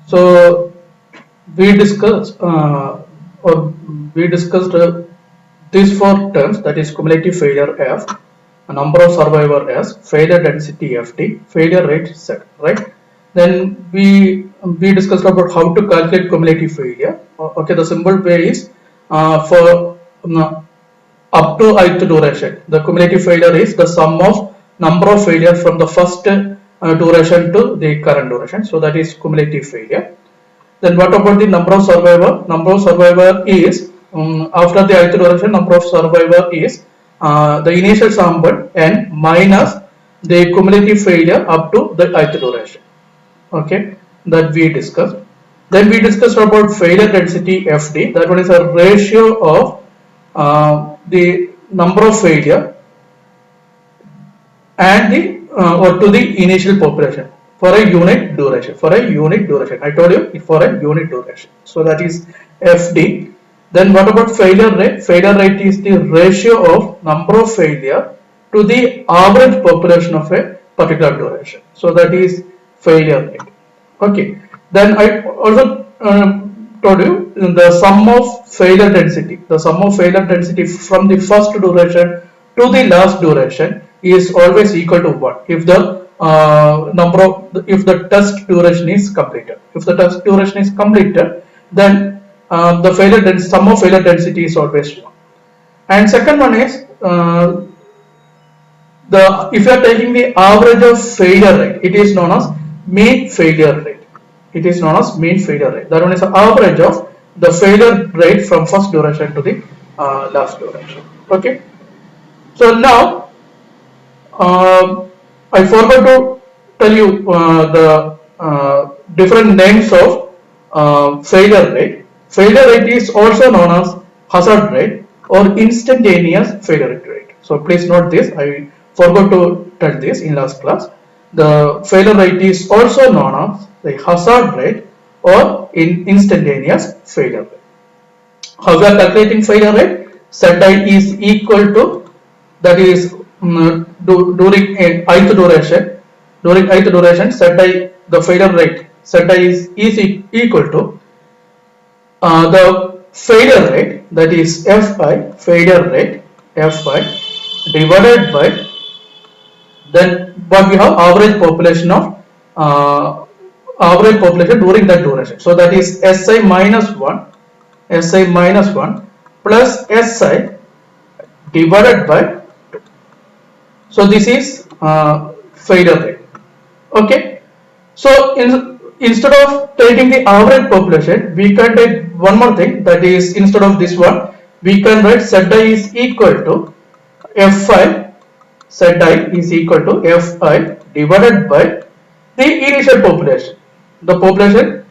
So we discussed or we discussed these four terms, that is cumulative failure F, a number of survivor S, failure density Ft, failure rate Z, right? Then we discussed about how to calculate cumulative failure. Okay, the simple way is for up to ith duration, the cumulative failure is the sum of number of failures from the first duration to the current duration. So that is cumulative failure. Then what about the number of survivor? Number of survivor is after the ith duration, number of survivor is the initial sample n minus the cumulative failure up to the ith duration. Okay, that we discussed. Then we discussed about failure density Fd. That one is a ratio of the number of failure and the or to the initial population for a unit duration. For a unit duration, I told you, for a unit duration. So that is Fd. Then what about failure rate? Failure rate is the ratio of number of failure to the average population of a particular duration. So that is failure rate. Okay. Then I also told you the sum of failure density. The sum of failure density from the first duration to the last duration is always equal to 1 if the if the test duration is completed. If the test duration is completed, then the sum of failure density is always 1. And second one is if you are taking the average of failure rate, it is known as mean failure rate. It is known as mean failure rate. That one is the average of the failure rate from first duration to the last duration. Okay. So now I forgot to tell you the different names of failure rate. Failure rate is also known as hazard rate or instantaneous failure rate. So please note this. I forgot to tell this in last class. The failure rate is also known as the hazard rate or instantaneous failure rate. How we are calculating failure rate? Zi is equal to, that is during ith duration. During ith duration, Zi, the failure rate Zi is equal to the failure rate, that is Fi, failure rate Fi divided by, then what we have, average population of average population during that duration. So that is Si minus 1 plus Si divided by 2. So this is failure rate. Okay. So instead of taking the average population, we can take one more thing, that is instead of this one, we can write Zi is equal to Fi. Zi is equal to Fi divided by the initial population, the population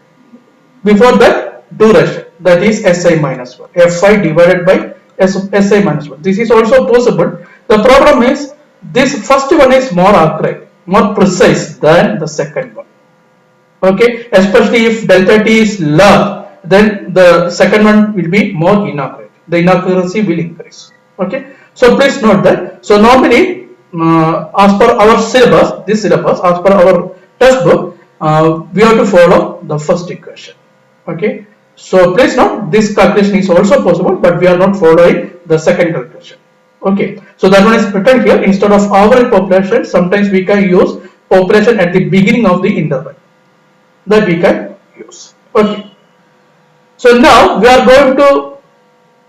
before that duration, that is Si minus 1. Fi divided by Si minus 1. This is also possible. The problem is this first one is more accurate, more precise than the second one. Okay, especially if delta t is large, then the second one will be more inaccurate. The inaccuracy will increase. Okay, so please note that. So normally, as per our syllabus, as per our textbook, we have to follow the first equation. Okay, so please note this calculation is also possible, but we are not following the second calculation. Okay, so that one is written here. Instead of average population, sometimes we can use population at the beginning of the interval, that we can use. Okay, so now we are going to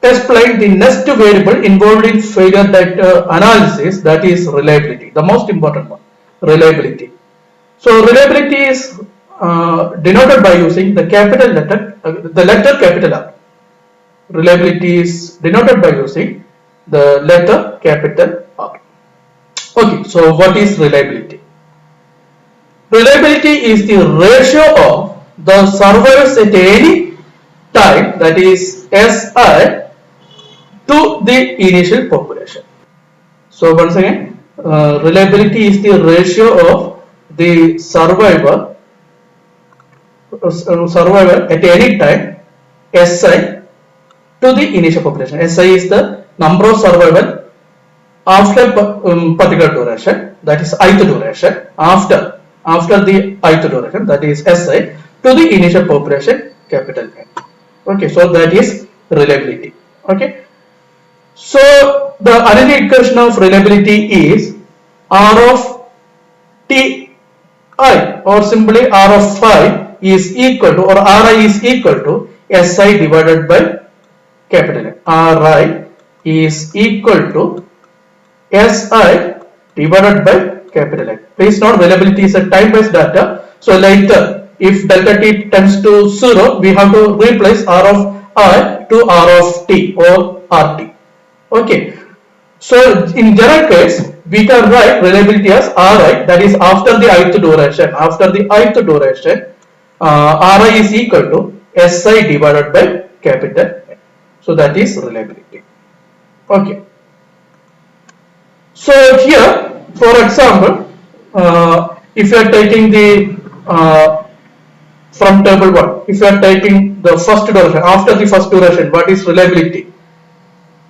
explain the next variable involved in failure data analysis, that is reliability, the most important one, reliability. So reliability is denoted by using the capital letter, the letter capital R. Reliability is denoted by using the letter capital R. Okay, so what is reliability? Reliability is the ratio of the survivors at any time, that is Si, to the initial population. So once again, reliability is the ratio of the survivor at any time Si to the initial population. Si is the number of survival after particular duration, that is ith duration, after the ith duration, that is Si. to the initial population capital N. Okay, so that is reliability. Okay, so the analytic equation of reliability is R of Ti or simply R of phi is equal to, or Ri is equal to Si divided by capital N. Ri is equal to Si divided by capital N. Please note reliability is a time-based data. So later, if delta t tends to 0, we have to replace R of I to R of t or RT. Okay. So in general case, we can write reliability as Ri, that is after the ith duration. After the ith duration, Ri is equal to Si divided by capital N. So that is reliability. Okay. So here, for example, if you are taking the from table 1, if you are taking the first duration, after the first duration, what is reliability?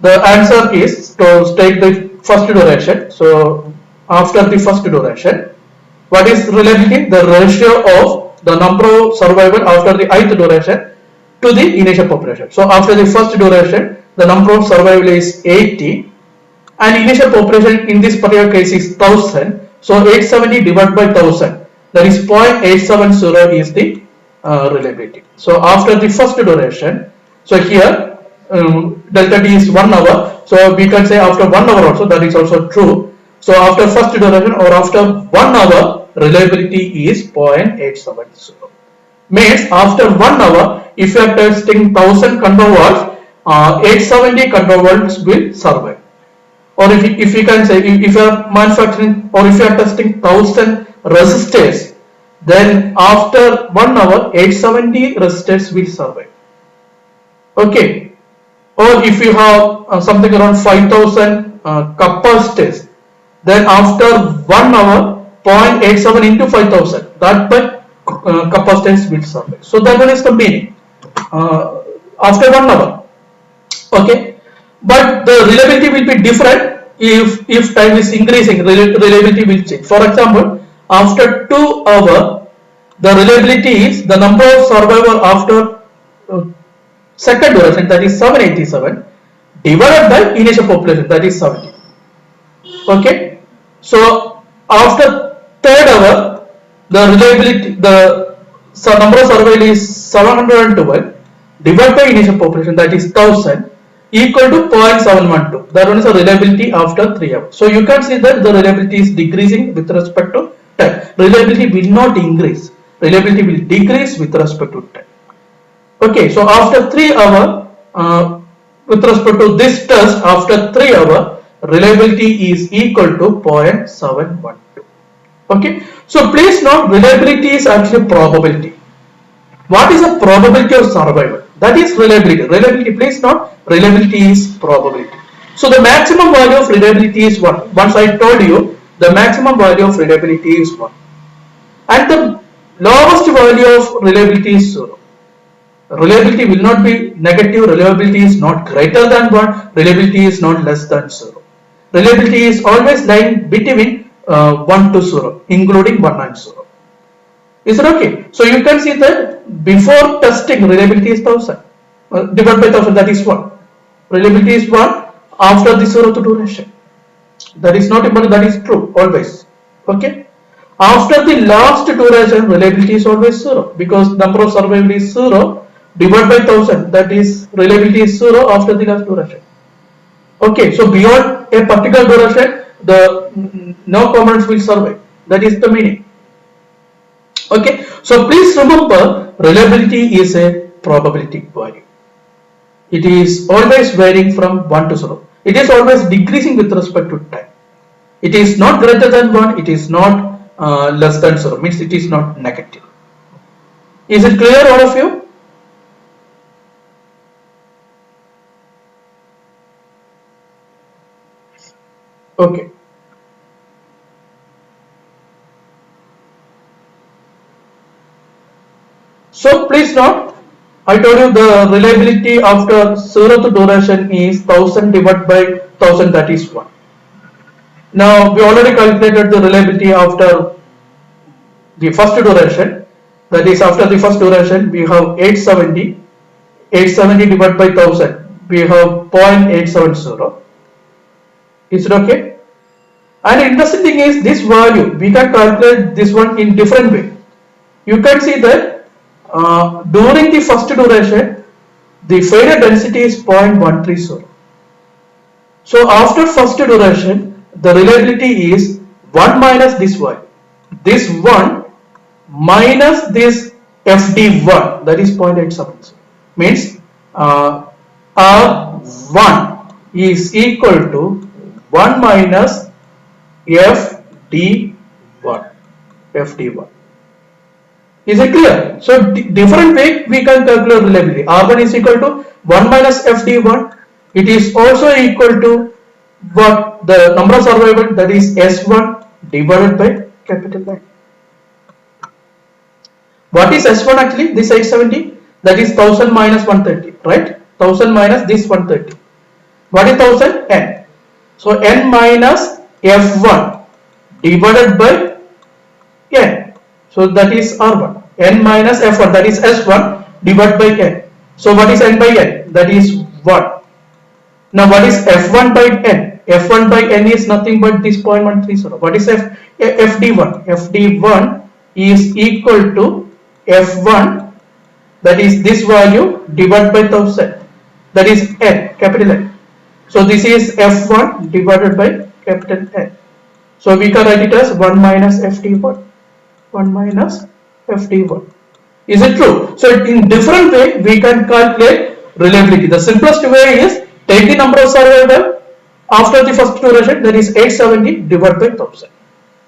The answer is to take the first duration. So after the first duration, what is reliability? The ratio of the number of survival after the ith duration to the initial population. So after the first duration, the number of survival is 80 and initial population in this particular case is 1000. So 870 divided by 1000, that is 0.870 is the reliability. So after the first duration, so here delta t is 1 hour, so we can say after 1 hour also, that is also true. So after first duration or after 1 hour, reliability is 0.870. Means after 1 hour, if you are testing 1000 control valves, 870 control valves will survive. Or if you can say, if you are manufacturing or if you are testing 1000 resistors, then after 1 hour 870 resistors will survive. Okay. Or if you have something around 5000 capacitors, then after 1 hour 0.87 into 5000, that by capacitance will survive. So that one is the meaning after 1 hour. Okay, but the reliability will be different if time is increasing. Reliability will change. For example, after 2 hours, the reliability is the number of survivor after second duration, that is 787, divided by initial population, that is 70. Okay, so after third hour, the reliability, the number of survival is 712 divided by initial population, that is 1000, equal to 0.712. That one is the reliability after 3 hours. So you can see that the reliability is decreasing with respect to time. Reliability will not increase. Reliability will decrease with respect to time. Okay, so after 3 hours, with respect to this test, after 3 hours, reliability is equal to 0.712. Okay, so please note reliability is actually probability. What is the probability of survival? That is reliability. Reliability, please note, reliability is probability. So the maximum value of reliability is 1. Once I told you, the maximum value of reliability is 1. And the lowest value of reliability is 0. Reliability will not be negative, reliability is not greater than 1, reliability is not less than 0. Reliability is always lying between 1 to 0, including 1 and 0. Is it okay? So you can see that before testing, reliability is 1000. Divided by 1000, that is 1. Reliability is 1 after the 0th duration. That is not important, that is true always. Okay. After the last duration, reliability is always 0 because number of survival is 0 divided by 1000, that is reliability is 0 after the last duration. Okay, so beyond a particular duration, the no components will survive. That is the meaning. Okay, so please remember reliability is a probability value. It is always varying from 1 to 0. It is always decreasing with respect to time. It is not greater than 1, it is not less than 0, means it is not negative. Is it clear, all of you? Okay. So please note, I told you the reliability after 0th duration is 1000 divided by 1000, that is 1. Now we already calculated the reliability after the first duration. that is after the first duration we have 870. 870 divided by 1000, we have 0.870. Is it okay? And interesting thing is this value, we can calculate this one in different way. You can see that during the first duration, the failure density is 0.130. So after first duration, the reliability is 1 minus this value. This 1 minus this FD1, that is 0.870. Means R1 is equal to 1 minus FD1. FD1. Is it clear? So different way we can calculate reliability. R1 is equal to 1 minus FD1. It is also equal to what the number of survival, that is S1 divided by capital N. What is S1 actually? This 870, that is 1000 minus 130, right? 1000 minus this 130. What is 1000? N. So N minus F1 divided by N. So that is R1. N minus F1, that is S1 divided by N. So what is N by N? That is 1. Now what is F1 by N? F1 by N is nothing but this 0.130. What is FD1? FD1 is equal to F1, that is this value divided by 1000, that is N, capital N. So this is F1 divided by capital N. So we can write it as 1 minus FD1. 1 minus FD1. Is it true? So in different way we can calculate reliability. The simplest way is take the number of survival after the first duration, that is 870 divided by 1000.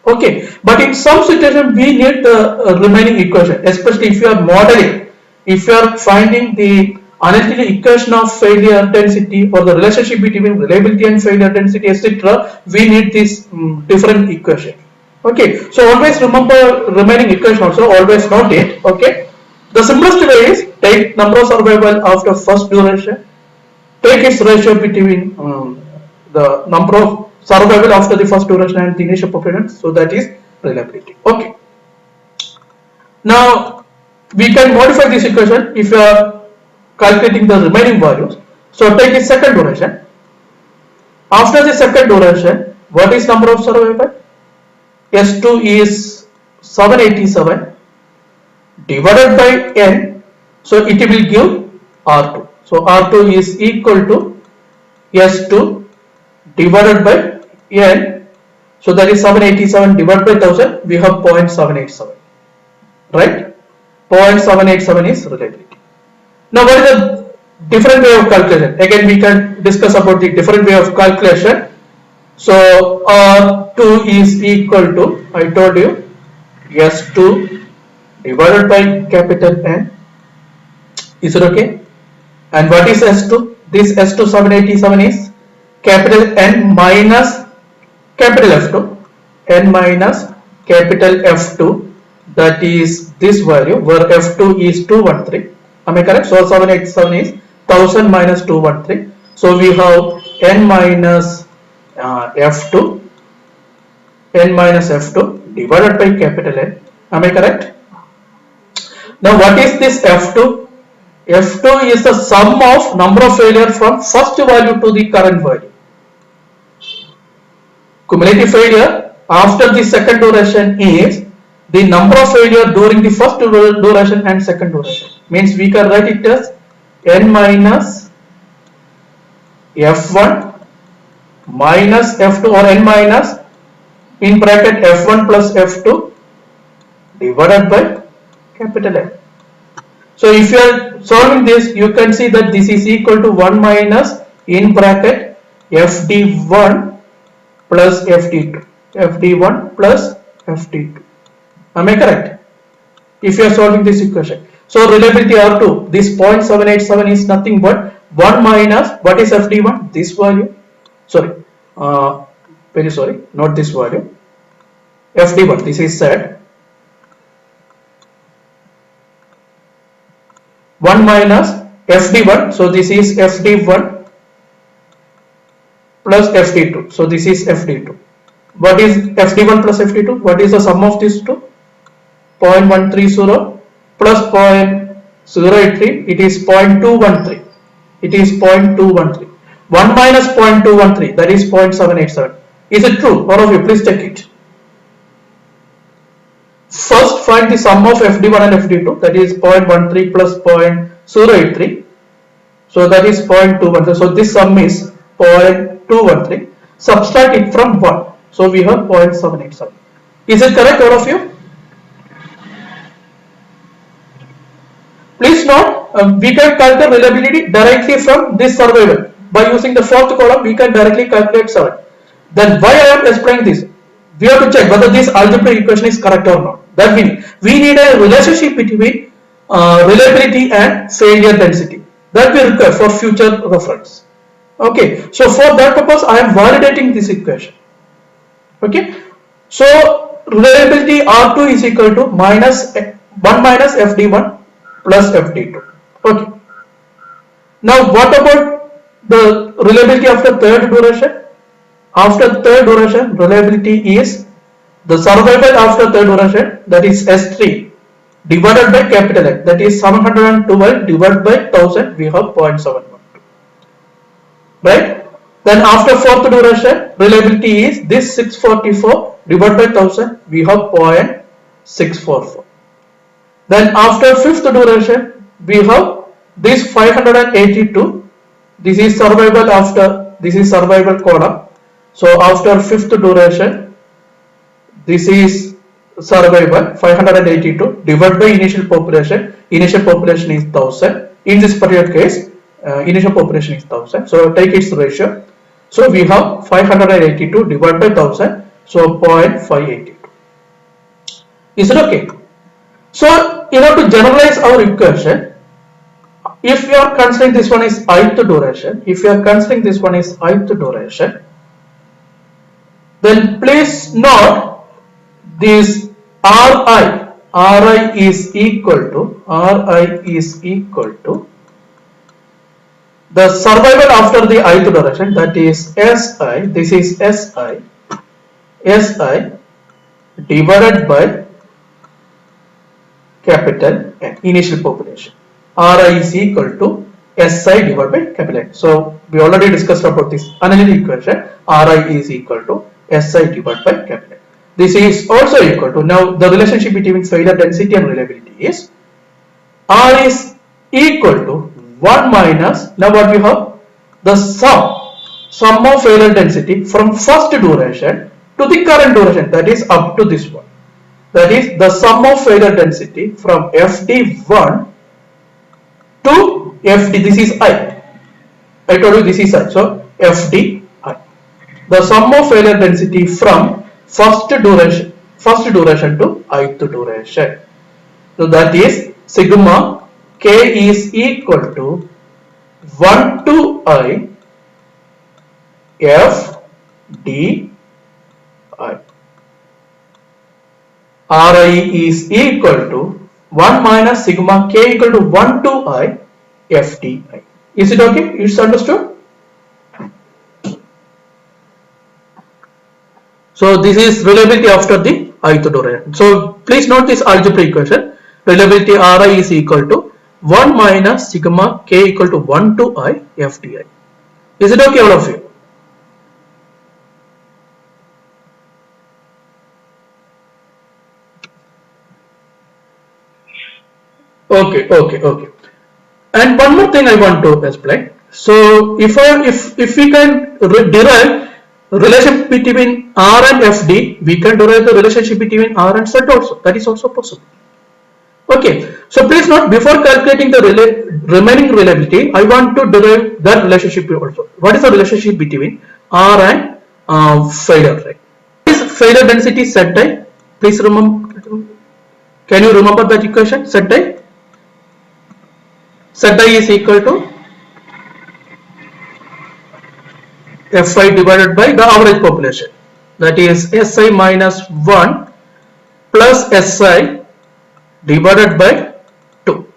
Okay, but in some situation we need the remaining equation, especially if you are modeling, if you are finding the analytical equation of failure density or the relationship between reliability and failure density, etc. We need this different equation. Okay, so always remember remaining equation also, always note it. Okay, the simplest way is take number of survival after first duration, take its ratio between the number of survival after the first duration and the initial population, so that is reliability. Okay, now we can modify this equation if you are calculating the remaining values. So take the second duration. After the second duration, what is number of survival? S2 is 787 divided by N, so it will give R2. So R2 is equal to S2 divided by N, so that is 787 divided by 1000, we have 0.787, right? 0.787 is reliability. Now what is the different way of calculation? Again we can discuss about the different way of calculation. So R2 is equal to, I told you, S2 divided by capital N. Is it okay? And what is S2? This S2 787 is capital N minus capital F2. N minus capital F2, that is this value, where F2 is 213. Am I correct? So 787 is 1000 minus 213. So we have N minus F2, N minus F2 divided by capital N. Am I correct? Now what is this F2? F2 is the sum of number of failure from first value to the current value. Cumulative failure after the second duration is the number of failure during the first duration and second duration. Means we can write it as N minus F1 minus F2, or N minus in bracket F1 plus F2 divided by capital N. So if you are solving this, you can see that this is equal to 1 minus in bracket FD1 plus FD2, FD1 plus FD2. Am I correct? If you are solving this equation. So reliability R2, this 0.787 is nothing but 1 minus, what is FD1? This value. Sorry, very sorry, not this value. FD1, this is set. 1 minus FD1, so this is FD1 plus FD2, so this is FD2. What is FD1 plus FD2? What is the sum of these two? 0.130 plus 0.083, it is 0.213. It is 0.213. 1 minus 0.213, that is 0.787. Is it true? All of you, please check it. First, find the sum of FD1 and FD2, that is 0.13 plus 0.083. So that is 0.213. So this sum is 0.213. Subtract it from 1. So we have 0.787. Is it correct, all of you? Please note, we can calculate reliability directly from this survival. By using the fourth column, we can directly calculate 7. Then why I am explaining this? We have to check whether this algebraic equation is correct or not. That means we need a relationship between reliability and failure density. That we require for future reference. Okay, so for that purpose, I am validating this equation. Okay, so reliability R2 is equal to 1 minus FD1 plus FD2. Okay. Now what about the reliability after third duration? After third duration, reliability is the survival after third duration, that is S3 divided by capital X, that is 712 divided by 1000, we have 0.712. Right? Then after fourth duration, reliability is this 644 divided by 1000, we have 0.644. Then after fifth duration, we have this 582. This is survival after, this is survival column. So after fifth duration, this is survival 582 divided by initial population. Initial population is 1000. In this particular case, initial population is 1000. So take its ratio. So we have 582 divided by 1000. So 0.582. Is it okay? So in order to generalize our equation, if you are considering this one is ith duration, then please note this Ri is equal to the survival after the ith duration, that is Si, this is Si divided by capital N, initial population. Ri is equal to Si divided by capital N. So we already discussed about this analytic equation. Ri is equal to Si divided by capital N. This is also equal to, now the relationship between failure density and reliability is R is equal to 1 minus, now what we have, the sum of failure density from first duration to the current duration, that is up to this one. That is the sum of failure density from FD1 to FD, this is I told you this is I, so FD I. The sum of failure density from first duration to ith duration. So that is sigma K is equal to 1 to I F D I. Ri is equal to 1 minus sigma K equal to 1 to I F D I. Is it okay? It's understood? So this is reliability after the ith duration. So please note this algebraic equation. Reliability Ri is equal to 1 minus sigma K equal to 1 to I F D I. Is it okay, all of you? Okay. And one more thing I want to explain. So if we can derive relationship between R and FD, we can derive the relationship between R and Z also. That is also possible. Okay. So please note, before calculating the remaining reliability, I want to derive that relationship also. What is the relationship between R and failure rate? What is failure density Z? Please remember. Can you remember that equation? Z is equal to Fi divided by the average population, that is Si minus 1 plus Si divided by 2.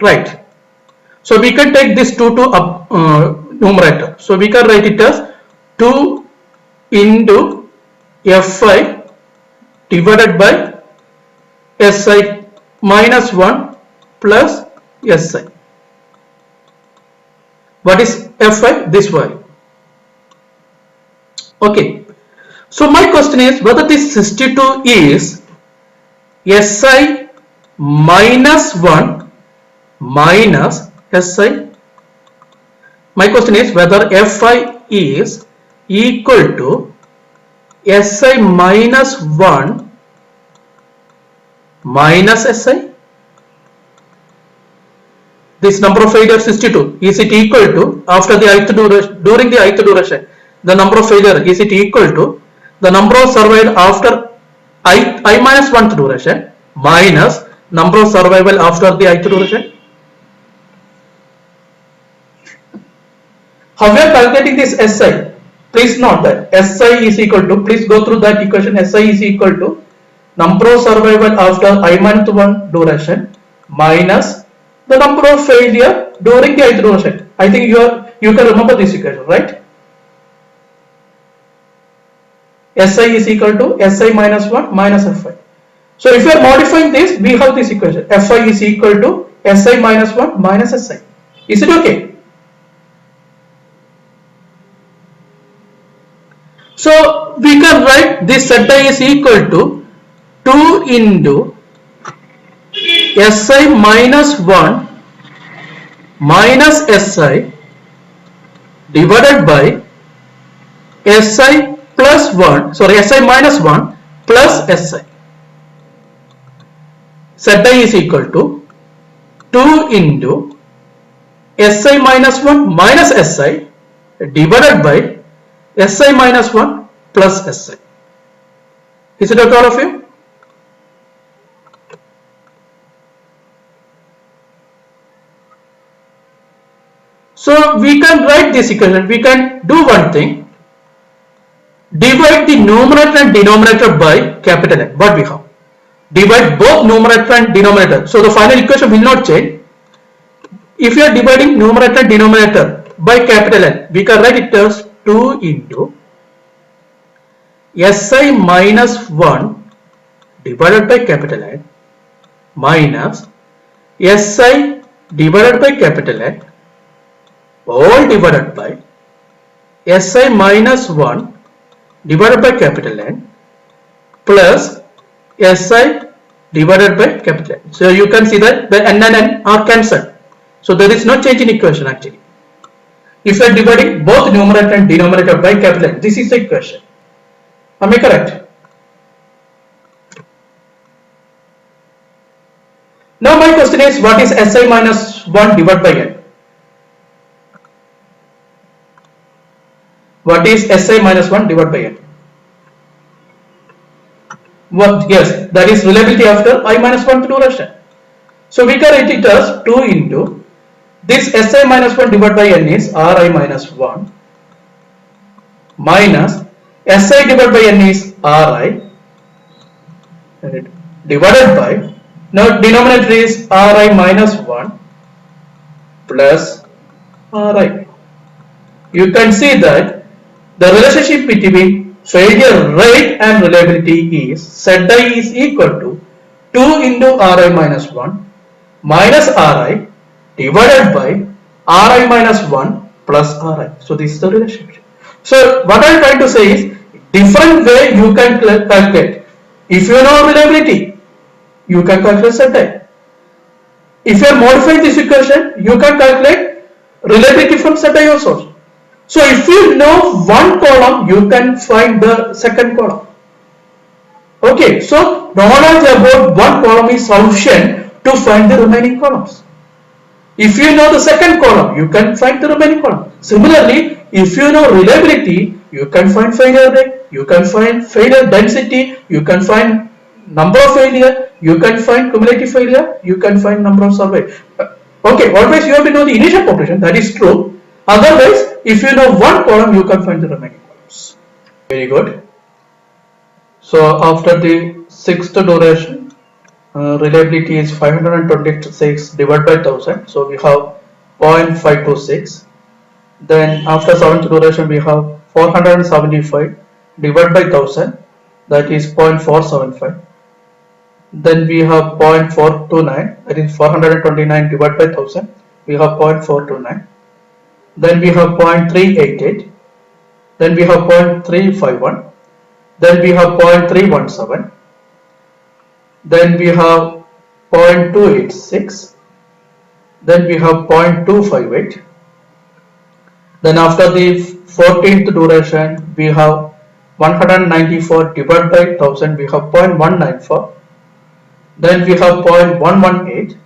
Right. So we can take this 2 to numerator. So we can write it as 2 into Fi divided by Si minus 1 plus Si. What is Fi? This value. Okay. So my question is whether this 62 is Si minus 1 minus Si. My question is whether Fi is equal to Si minus 1 minus Si. This number of failure 62, is it equal to, after the ith duration, during the ith duration, the number of failure, is it equal to the number of survival after I minus 1th duration minus number of survival after the ith duration? How we are calculating this Si? Please note that Si is equal to, please go through that equation, Si is equal to number of survival after I minus 1 duration minus the number of failure during the ith duration. I think you can remember this equation, right? Si is equal to Si minus 1 minus Fi. So if you are modifying this, we have this equation. Fi is equal to Si minus 1 minus Si. Is it okay? So we can write this set I is equal to 2 into Si minus 1 minus Si divided by Si plus 1, sorry, Si minus 1 plus Si. Set I is equal to 2 into Si minus 1 minus Si divided by Si minus 1 plus Si. Is it okay, all of you? So we can write this equation. We can do one thing. Divide the numerator and denominator by capital N. What we have? Divide both numerator and denominator. So the final equation will not change. If you are dividing numerator and denominator by capital N, we can write it as 2 into Si minus 1 divided by capital N minus Si divided by capital N all divided by Si minus 1 divided by capital N plus Si divided by capital N. So you can see that the N and N are cancelled. So there is no change in equation actually. If you are dividing both numerator and denominator by capital N, this is the equation. Am I correct? Now my question is, what is Si minus 1 divided by N? What is Si minus 1 divided by N? What? Yes, that is reliability after I minus 1 duration. So we can write it as 2 into this Si minus 1 divided by N is Ri minus 1 minus Si divided by N is Ri divided by, now denominator is Ri minus 1 plus Ri. You can see that the relationship between failure rate and reliability is set I is equal to 2 into Ri minus 1 minus Ri divided by Ri minus 1 plus Ri. So this is the relationship. So what I am trying to say is, different way you can calculate. If you know reliability, you can calculate set I. If you are modifying this equation, you can calculate reliability from set I also. So if you know one column, you can find the second column. Okay, so knowledge about one column is sufficient to find the remaining columns. If you know the second column, you can find the remaining column. Similarly, if you know reliability, you can find failure rate, you can find failure density, you can find number of failure, you can find cumulative failure, you can find number of survey. Okay, always you have to know the initial population, that is true. Otherwise, if you know one column, you can find the remaining columns. Very good. So after the 6th duration, reliability is 526 divided by 1000. So we have 0.526. Then after 7th duration, we have 475 divided by 1000. That is 0.475. Then we have 0.429, that is 429 divided by 1000. We have 0.429. Then we have 0.388. Then we have 0.351. Then we have 0.317. Then we have 0.286. Then we have 0.258. Then after the 14th duration, we have 194 divided by 1000, we have 0.194. Then we have 0.118.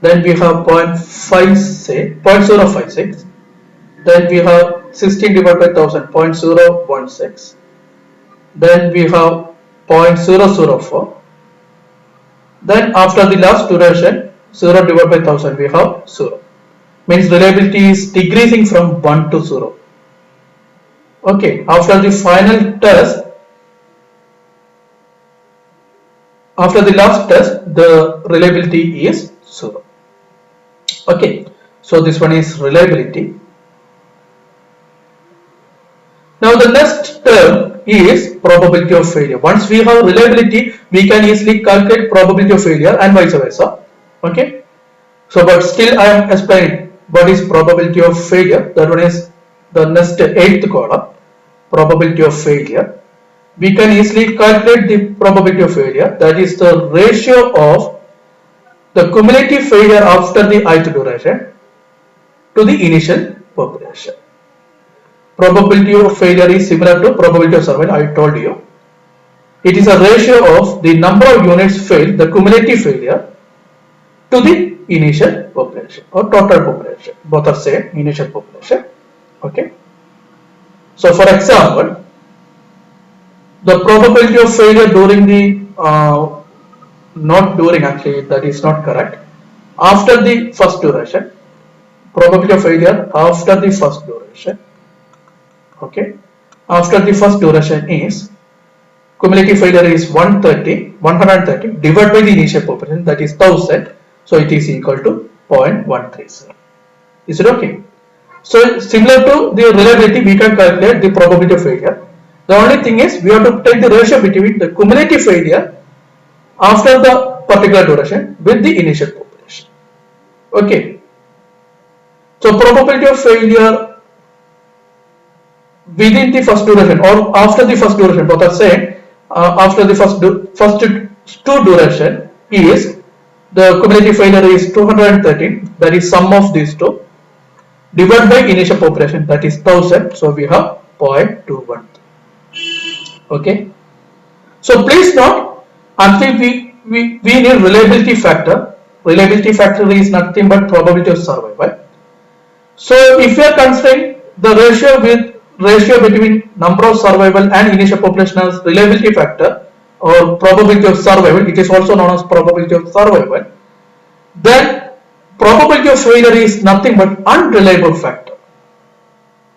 Then we have 0.056. Then we have 16 divided by 1000, 0.016. Then we have 0.004. Then after the last duration, 0 divided by 1000, we have 0. Means reliability is decreasing from 1 to 0. Okay, after the final test, after the last test, the reliability is 0. Okay, so this one is reliability. Now the next term is probability of failure. Once we have reliability, we can easily calculate probability of failure and vice versa. Okay, so but still I am explaining what is probability of failure. That one is the next 8th column, probability of failure. We can easily calculate the probability of failure, that is the ratio of the cumulative failure after the ith duration to the initial population. Probability of failure is similar to probability of survival, I told you. It is a ratio of the number of units failed, the cumulative failure, to the initial population or total population. Both are same, initial population. Okay. So for example, the probability of failure during the not during, actually that is not correct, after the first duration, probability of failure after the first duration. Okay, after the first duration is cumulative failure is 130 divided by the initial population, that is 1000, so it is equal to 0.130. Is it okay? So similar to the reliability, we can calculate the probability of failure. The only thing is we have to take the ratio between the cumulative failure after the particular duration with the initial population. Okay. So probability of failure within the first duration or after the first duration, both are same. After the first two duration is the cumulative failure is 213, that is sum of these two, divided by initial population, that is 1000, so we have 0.213. Okay, so please note, actually we need reliability factor. Reliability factor is nothing but probability of survival. So if you are considering the ratio between number of survival and initial population as reliability factor or probability of survival, it is also known as probability of survival, then probability of failure is nothing but unreliable factor.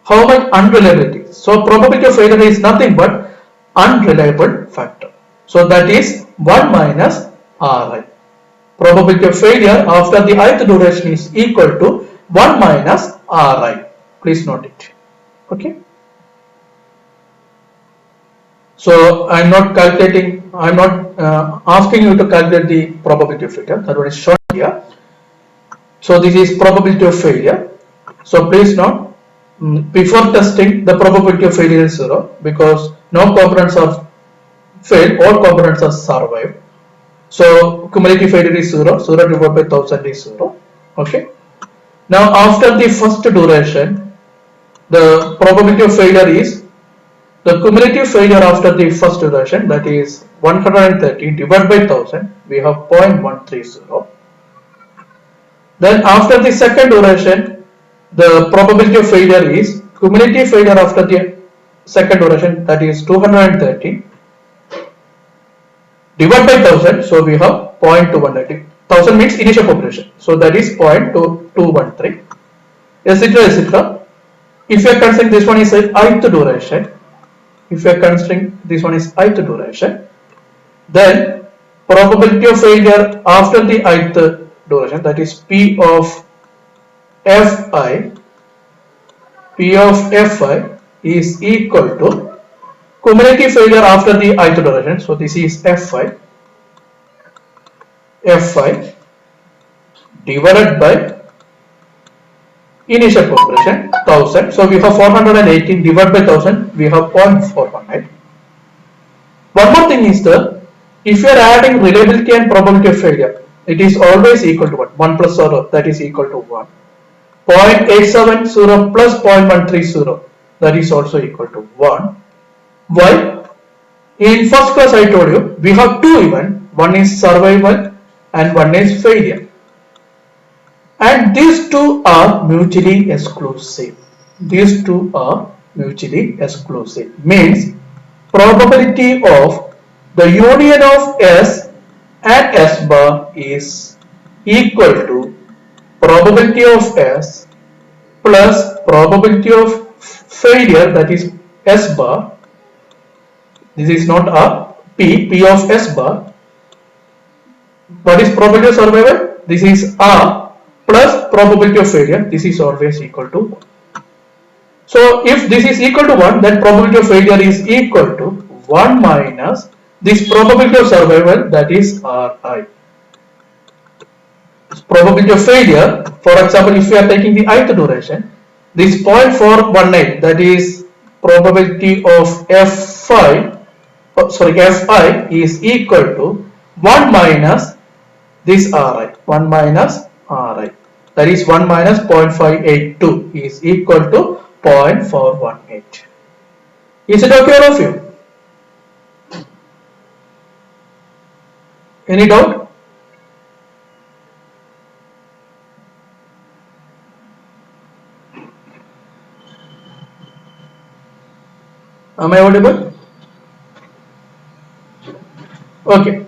How much unreliability? So probability of failure is nothing but unreliable factor. So that is 1 minus Ri. Probability of failure after the ith duration is equal to 1 minus Ri. Please note it. Okay. So I am not calculating, I am not asking you to calculate the probability of failure. That one is shown here. So this is probability of failure. So please note, before testing the probability of failure is 0 because no components are failed, all components are survived. So cumulative failure is 0, 0 divided by 1000 is 0. Okay. Now after the first duration, the probability of failure is the cumulative failure after the first duration, that is 130 divided by 1000, we have 0.130. Then after the second duration, the probability of failure is cumulative failure after the second duration, that is 230 divided by 1000, so we have 0.213. 1000 means initial population, so that is 0.213, etc., etc. If you are considering this one is ith duration, then probability of failure after the ith duration, that is P of Fi is equal to cumulative failure after the ith duration, so this is Fi Fi divided by initial population 1000. So we have 418 divided by 1000, we have 0.418. One more thing is that if you are adding reliability and probability of failure, it is always equal to 1. 1 plus 0, that is equal to 1. 0.870 plus 0.130, that is also equal to 1. Why? In first class I told you we have two events, one is survival and one is failure, and these two are mutually exclusive. These two are mutually exclusive, means probability of the union of S and S bar is equal to probability of S plus probability of failure, that is S bar. This is not R, P of S bar. What is probability of survival? This is R plus probability of failure. This is always equal to 1. So if this is equal to 1, then probability of failure is equal to 1 minus this probability of survival, that is Ri. Probability of failure, for example, if we are taking the ith duration, this 0.418, that is probability of Fi is equal to 1 minus this Ri, 1 minus Ri, that is 1 minus 0.582 is equal to 0.418. Is it okay all of you? Any doubt? Am I audible? Okay,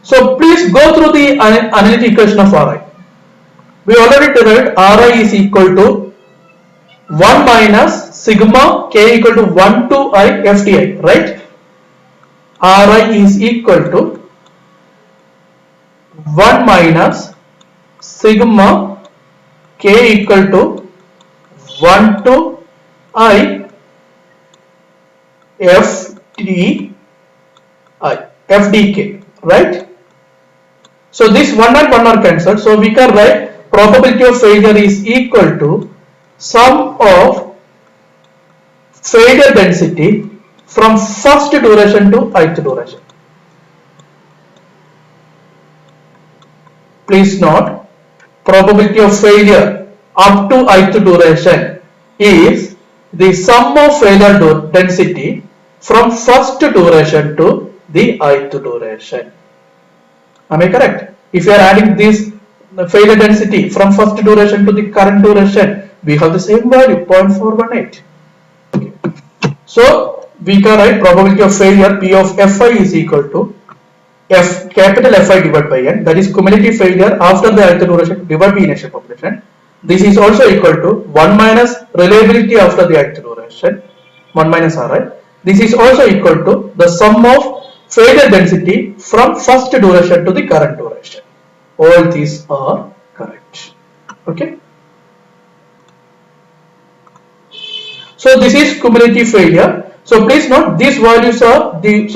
so please go through the analytic equation of Ri. We already derived Ri is equal to 1 minus sigma k equal to 1 to I FDI, right? Ri is equal to 1 minus sigma k equal to 1 to I FDK, right? So this 1 and 1 are cancelled, so we can write probability of failure is equal to sum of failure density from first duration to ith duration. Please note, probability of failure up to ith duration is the sum of failure density from first duration to the ith duration. Am I correct? If you are adding this failure density from first duration to the current duration, we have the same value, 0.418. Okay. So we can write probability of failure P of Fi is equal to capital Fi divided by N, that is cumulative failure after the ith duration divided by initial population. This is also equal to 1 minus reliability after the ith duration, 1 minus Ri. This is also equal to the sum of failure density from first duration to the current duration. All these are correct. Okay. So this is cumulative failure. So please note these values are the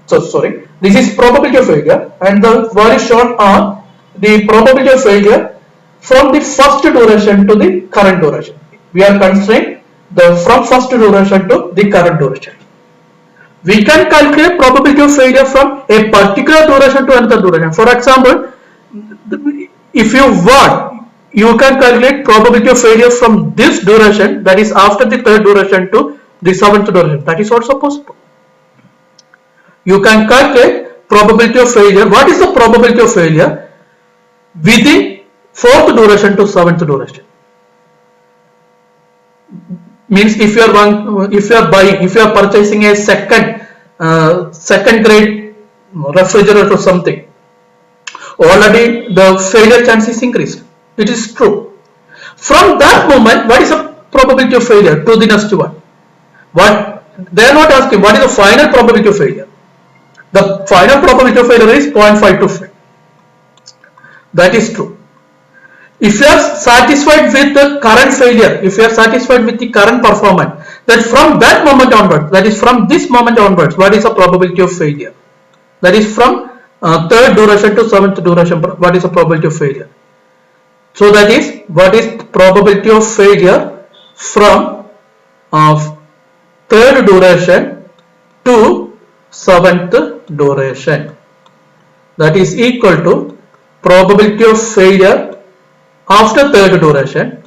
sorry. This is probability of failure, and the values shown are the probability of failure from the first duration to the current duration. We are considering the from first duration to the current duration. We can calculate probability of failure from a particular duration to another duration. For example, if you want, you can calculate probability of failure from this duration, that is after the third duration, to the seventh duration. That is also possible. You can calculate probability of failure. What is the probability of failure within fourth duration to seventh duration? Means if you are purchasing a second grade refrigerator or something, already the failure chance is increased. It is true. From that moment, what is the probability of failure to the next one? What they are not asking what is the final probability of failure. The final probability of failure is 0.525. That is true. If you are satisfied with the current failure, if you are satisfied with the current performance, then from that moment onwards, that is from this moment onwards, what is the probability of failure? That is from third duration to seventh duration, what is the probability of failure? So that is, what is the probability of failure from third duration to seventh duration? That is equal to probability of failure after third duration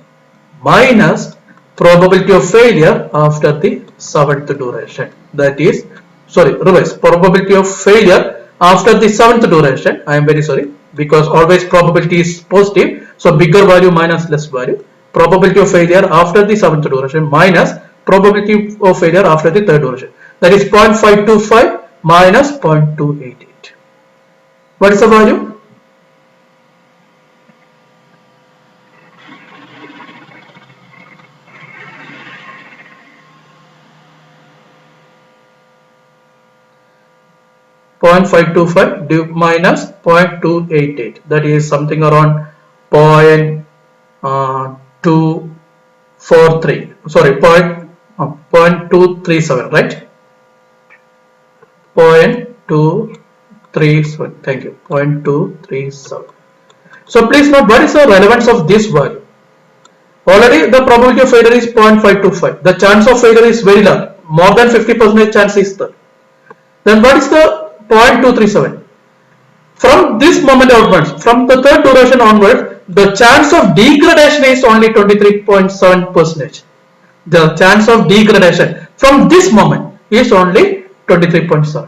minus probability of failure after the seventh duration. That is, sorry, reverse, probability of failure after the seventh duration. I am very sorry, because always probability is positive, so bigger value minus less value. Probability of failure after the seventh duration minus probability of failure after the third duration. That is 0.525 minus 0.288. What is the value? .525 minus 0.288, that is something around 0.243, sorry, 0.237, right? 0.237, thank you, 0.237. So please note, what is the relevance of this value? Already the probability of failure is 0.525. The chance of failure is very large, more than 50% chance is there. Then what is the 0.237? From this moment onwards, from the third duration onwards, the chance of degradation is only 23.7%. The chance of degradation from this moment is only 23.7.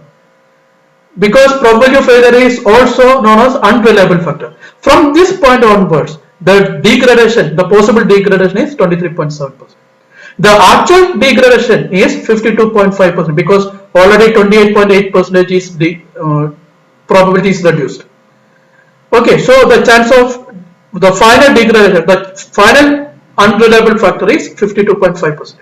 Because probability of failure is also known as unreliable factor. From this point onwards, the degradation, the possible degradation is 23.7%. The actual degradation is 52.5% because already 28.8% is the probability is reduced. Okay, so the chance of the final degradation, the final unreliable factor is 52.5%.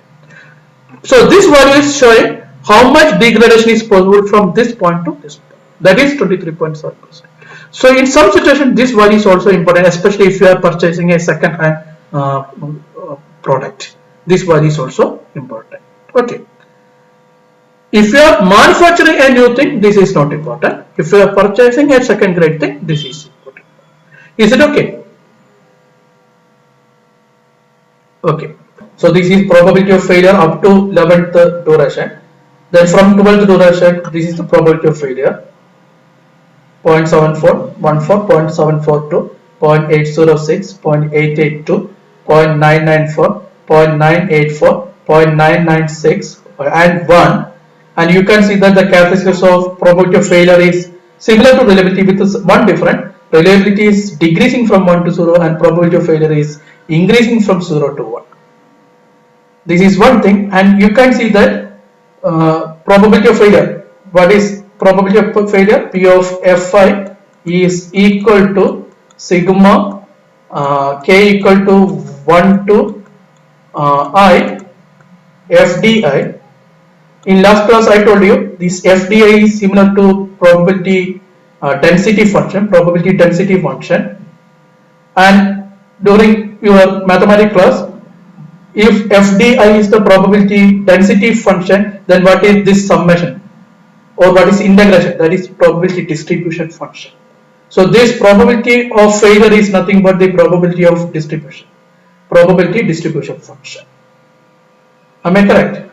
So this value is showing how much degradation is possible from this point to this point. That is 23.7%. So in some situation, this value is also important, especially if you are purchasing a second-hand product. This value is also important. Okay. If you are manufacturing a new thing, this is not important. If you are purchasing a second grade thing, this is important. Is it okay? Okay. So this is probability of failure up to 11th duration. Then from 12th duration, this is the probability of failure. 0.7414, 0.742, 0.806, 0.882, 0.994, 0.984, 0.996 and 1, and you can see that the characteristics of probability of failure is similar to reliability with one different. Reliability is decreasing from 1 to 0 and probability of failure is increasing from 0 to 1. This is one thing, and you can see that probability of failure. What is probability of failure? P of Fi is equal to sigma k equal to 1 to I FDI. In last class I told you this FDI is similar to probability density function, and during your mathematics class, if FDI is the probability density function, then what is this summation or what is integration? That is probability distribution function. So this probability of failure is nothing but the probability of distribution, probability distribution function. Am I correct?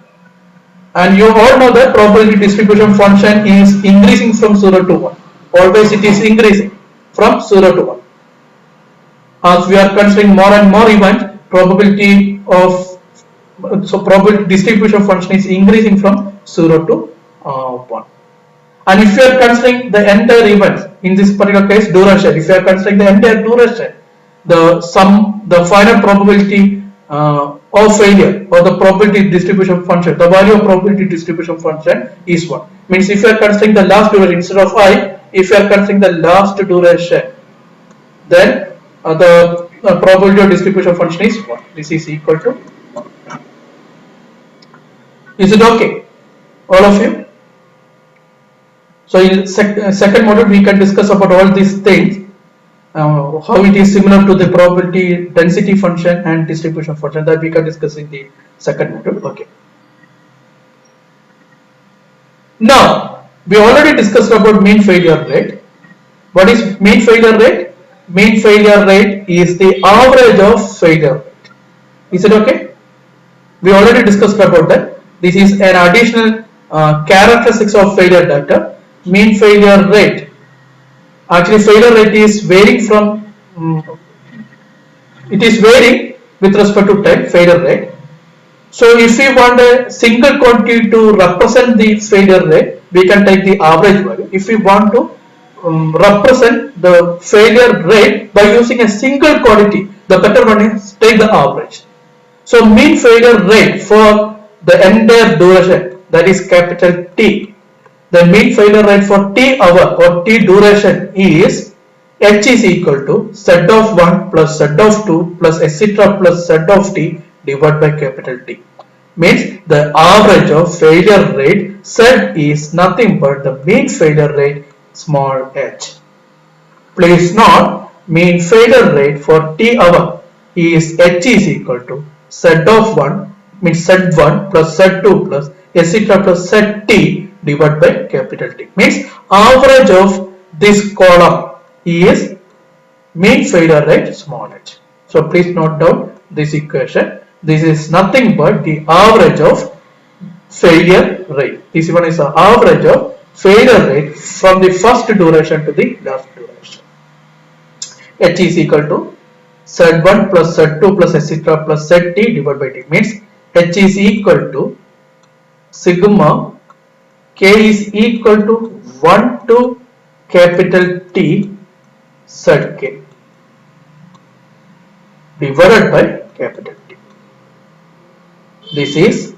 And you all know that probability distribution function is increasing from 0 to 1. Always it is increasing from 0 to 1. As we are considering more and more events, probability distribution function is increasing from 0 to 1. And if you are considering the entire event, in this particular case duration, if you are considering the entire duration, the final probability of failure or the probability distribution function, the value of probability distribution function is 1. Means if you are considering the last duration instead of I, if you are considering the last duration, then the probability of distribution function is 1. This is equal to 1. Is it okay, all of you? So in second module we can discuss about all these things, how it is similar to the probability density function and distribution function, that we can discuss in the second module. Okay. Now we already discussed about mean failure rate. What is mean failure rate? Mean failure rate is the average of failure rate. Is it okay? We already discussed about that. This is an additional characteristics of failure data. Mean failure rate. Actually, failure rate is varying from it is varying with respect to time failure rate. So if we want a single quantity to represent the failure rate, we can take the average value. If we want to represent the failure rate by using a single quantity, the better one is take the average. So mean failure rate for the entire duration, that is capital T. The mean failure rate for T hour or T duration is H is equal to Z of 1 plus Z of 2 plus etc plus Z of T divided by capital T. Means the average of failure rate Z is nothing but the mean failure rate small h. Please note, mean failure rate for T hour is H is equal to Z of 1 means Z1 plus Z2 plus etc plus ZT divided by capital T. Means average of this column is mean failure rate small h. So please note down this equation. This is nothing but the average of failure rate. This one is the average of failure rate from the first duration to the last duration. H is equal to Z1 plus Z2 plus etc plus ZT divided by T. Means H is equal to sigma K is equal to 1 to capital T ZK divided by capital T. This is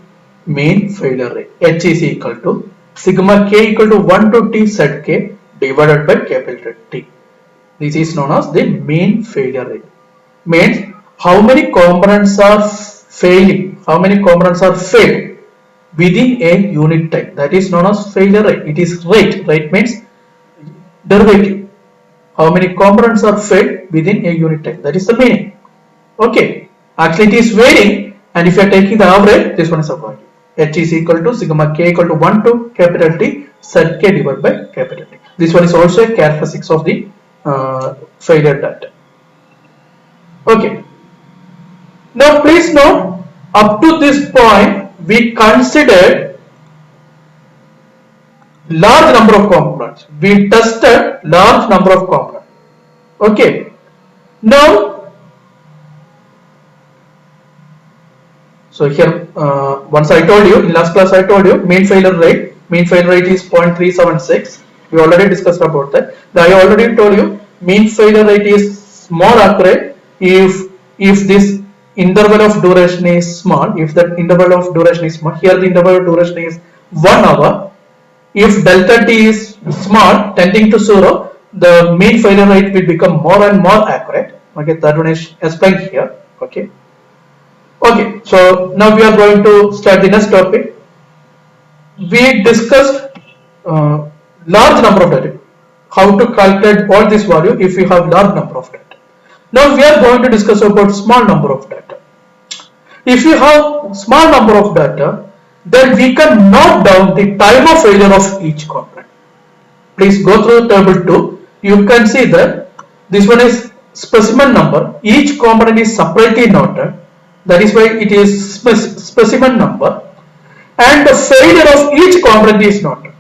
mean failure rate. H is equal to sigma K equal to 1 to T ZK divided by capital T. This is known as the mean failure rate. Means how many components are failing, how many components are failed within a unit time. That is known as failure rate. It is rate. Rate means derivative. How many components are failed within a unit time. That is the meaning. Okay. Actually, it is varying. And if you are taking the average, this one is a value. H is equal to sigma K equal to 1 to capital T ZK divided by capital T. This one is also a characteristics of the failure data. Okay. Now please note, up to this point we considered large number of components. We tested large number of components. Okay. Now, so here once I told you in last class I told you mean failure rate is 0.376. We already discussed about that. I already told you mean failure rate is more accurate if this interval of duration is small. If the interval of duration is small, here the interval of duration is 1 hour. If delta t is small, tending to 0, the mean failure rate will become more and more accurate. Okay, that one is explained here. Okay. Okay, so now we are going to start the next topic. We discussed large number of data, how to calculate all this value if you have large number of data. Now we are going to discuss about small number of data. If you have small number of data, then we can note down the time of failure of each component. Please go through table 2. You can see that this one is specimen number. Each component is separately noted. That is why it is specimen number. And the failure of each component is noted.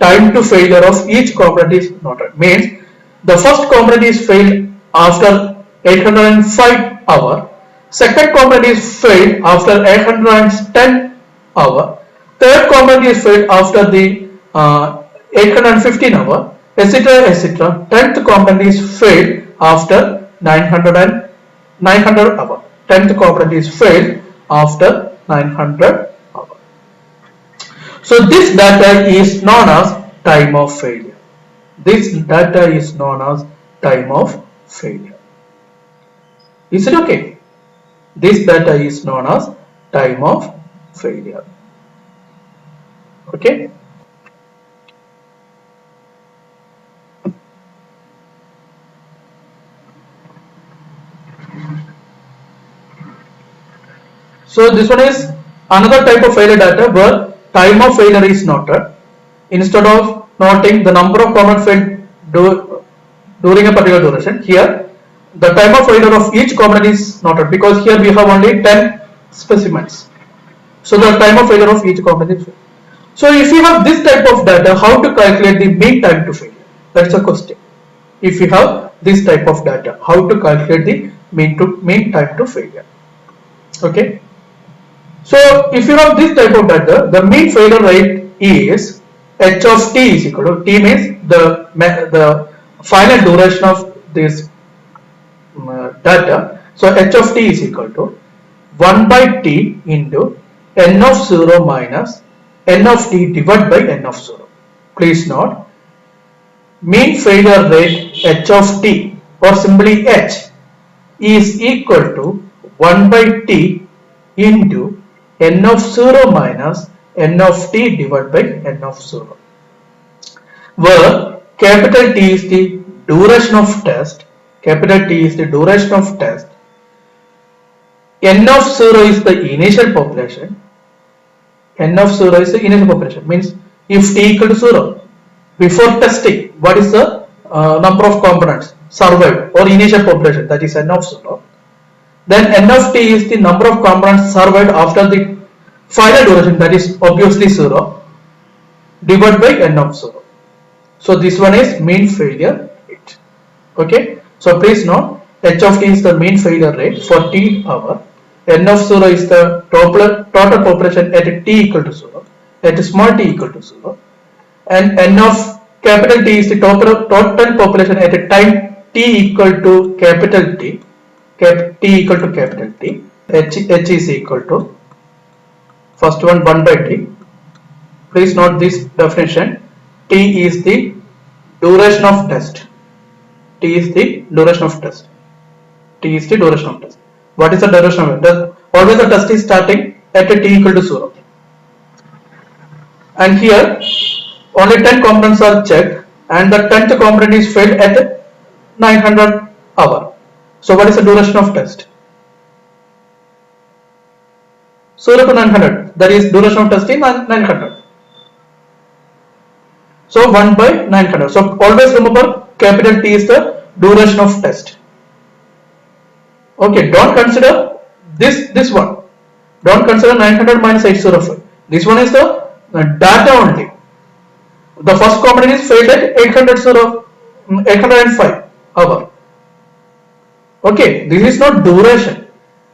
Time to failure of each component is noted. Means the first component is failed after 805 hour. Second component is failed after 810 hour. Third component is failed after the 815 hour, etc. etc. 10th component is failed after 900 hour. 10th component is failed after 900 hour. So this data is known as time of failure. This data is known as time of failure. Is it okay? This data is known as time of failure. Okay. So this one is another type of failure data where time of failure is noted. Instead of noting the number of components failed during a particular duration. Here the time of failure of each component is noted because here we have only 10 specimens. So the time of failure of each component is. So if you have this type of data, how to calculate the mean time to failure? That's a question. If you have this type of data, how to calculate the mean time to failure? Okay. So if you have this type of data, the mean failure rate is h of t is equal to, t means the final duration of this data. So h of t is equal to 1 by t into n of 0 minus n of t divided by n of 0. Please note, mean failure rate h of t or simply h is equal to 1 by t into n of 0 minus n of t divided by n of 0, where capital T is the duration of test, capital T is the duration of test, n of 0 is the initial population, n of 0 is the initial population, means if t equal to 0, before testing, what is the number of components survived or initial population, that is n of 0. Then n of t is the number of components survived after the final duration, that is obviously 0, divided by n of 0. So this one is mean failure rate. Okay. So please note, h of t is the mean failure rate for t hour. N of 0 is the total population at t equal to 0, at small t equal to 0. And n of capital T is the total population at a time t equal to capital T, t equal to capital T. H is equal to, first one 1 by t. Please note this definition. T is the duration of test. T is the duration of test. T is the duration of test. What is the duration of test? Always the test is starting at a t equal to 0. And here only 10 components are checked and the 10th component is failed at 900 hour. So what is the duration of test? 0 to 900, that is duration of test is 900. So 1 by 900. So always remember, capital T is the duration of test. Okay, don't consider this one. Don't consider 900 minus 805. This one is the data only. The first component is failed at 805 hour. Okay, this is not duration.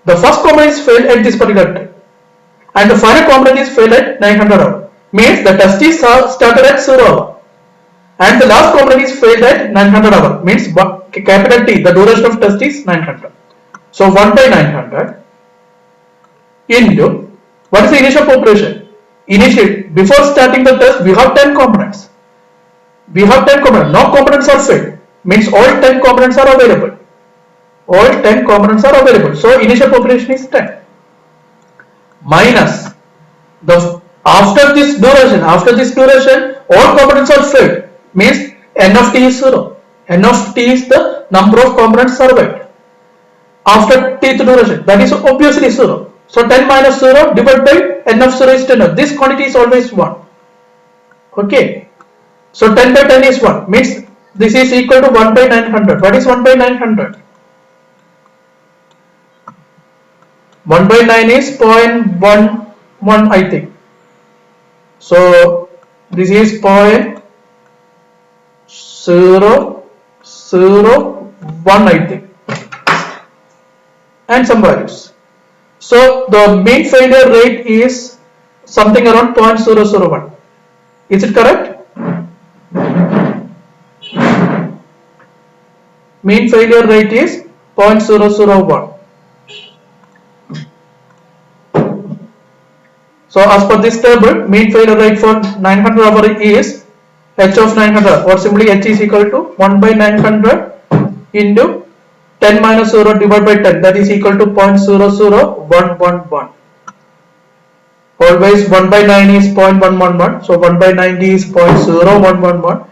The first component is failed at this particular time, and the final component is failed at 900 hour. Means the test is started at 0 hour, and the last component is failed at 900 hour. Means capital T, the duration of test is 900. So 1 by 900 into, what is the initial population? Before starting the test, we have 10 components. We have 10 components. No components are failed. Means all 10 components are available. All 10 components are available. So initial population is 10. Minus the after this duration, all components are failed. Means n of t is 0. N of t is the number of components survived after tth duration. That is obviously 0. So 10 minus 0 divided by n of 0 is 10. This quantity is always 1. Okay. So 10 by 10 is 1. Means this is equal to 1 by 900. What is 1 by 900? 1 by 9 is 0.11, I think. So this is 0.001, I think, and some values. So the mean failure rate is something around 0.001. Is it correct? Mean failure rate is 0.001. So as per this table, mean failure rate for 900 hour is h of 900, or simply h is equal to 1 by 900 into 10 minus 0 divided by 10, that is equal to 0.00111. Always 1 by 9 is 0.111. So 1 by 90 is 0.0111.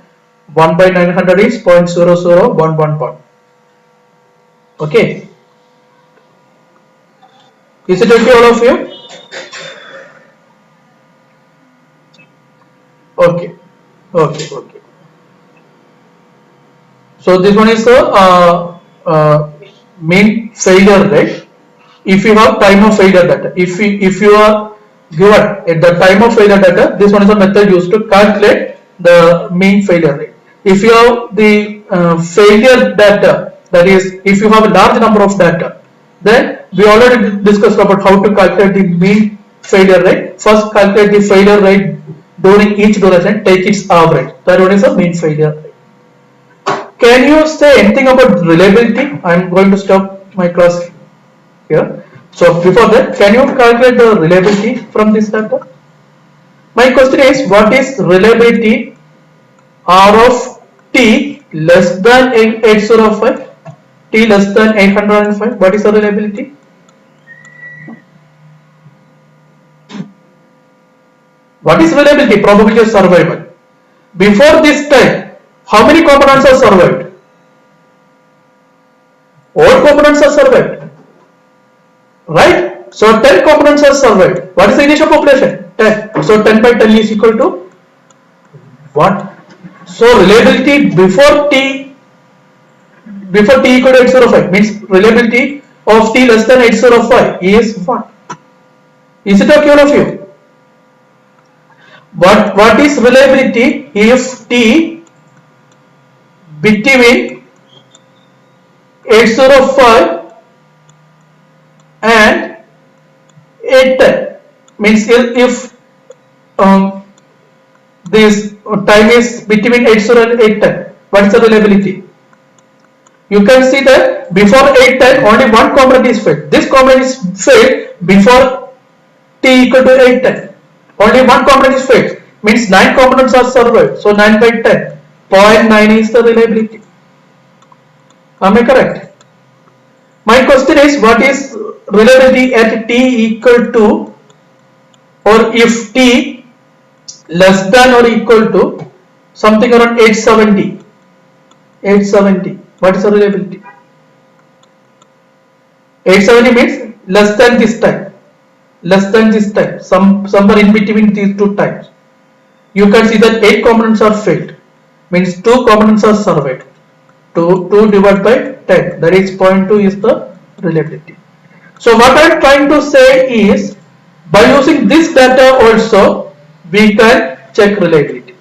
1 by 900 is 0.00111. Okay. Is it okay, all of you? Okay. So this one is the mean failure rate. If you have time of failure data, if you are given at the time of failure data, this one is a method used to calculate the mean failure rate. If you have the failure data, that is, if you have a large number of data, then we already discussed about how to calculate the mean failure rate. First, calculate the failure rate during each duration, take its average. That one is a mean failure rate. Can you say anything about reliability? I am going to stop my class here. So before that, can you calculate the reliability from this data? My question is, what is reliability R of T less than 805? T less than 805? What is the reliability? What is reliability? Probability of survival. Before this time, how many components are survived? All components are survived. Right? So 10 components are survived. What is the initial population? 10. So 10 by 10 is equal to what? So reliability before T equal to 805 means reliability of T less than 805 is what? Is it okay, all of you? What is reliability if T between 805 and 810 means if this time is between 80 and 810, what is the reliability? You can see that before 810 only one component is failed. This component is failed before T equal to 810. Only one component is failed. Means 9 components are survived. So 9 by 10. 0.9 is the reliability. Am I correct? My question is, what is reliability at T equal to, or if T less than or equal to something around 870? 870. What is the reliability? 870 means less than this time. Less than this time. Somewhere in between these two times. You can see that 8 components are failed. Means 2 components are survived. 2 divided by 10. That is 0.2 is the reliability. So what I am trying to say is, by using this data also, we can check reliability.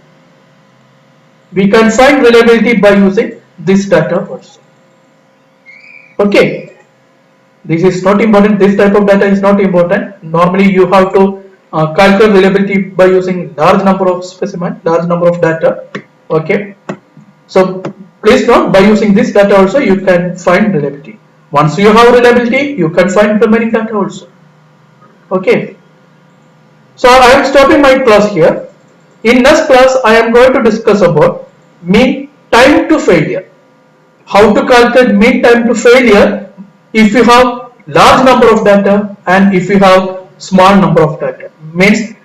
We can find reliability by using this data also. Okay. This is not important. This type of data is not important. Normally you have to calculate reliability by using large number of specimen, large number of data. Okay. So please note, by using this data also you can find reliability. Once you have reliability, you can find remaining data also. Okay. So I am stopping my class here. In next class, I am going to discuss about mean time to failure. How to calculate mean time to failure if you have large number of data and if you have small number of data. Means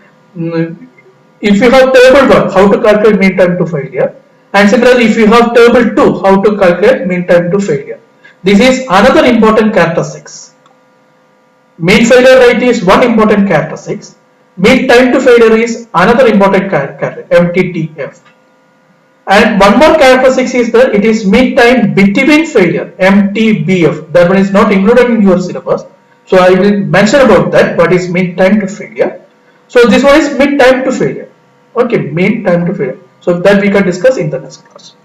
if you have table 1, how to calculate mean time to failure, and similarly if you have table 2, how to calculate mean time to failure. This is another important characteristics. Mean failure rate is one important characteristics. Mean time to failure is another important characteristic, MTTF. And one more characteristic is that it is mean time between failure, MTBF. That one is not included in your syllabus. So I will mention about that, what is mean time to failure. So this one is mean time to failure. Okay, mean time to failure. So that we can discuss in the next class.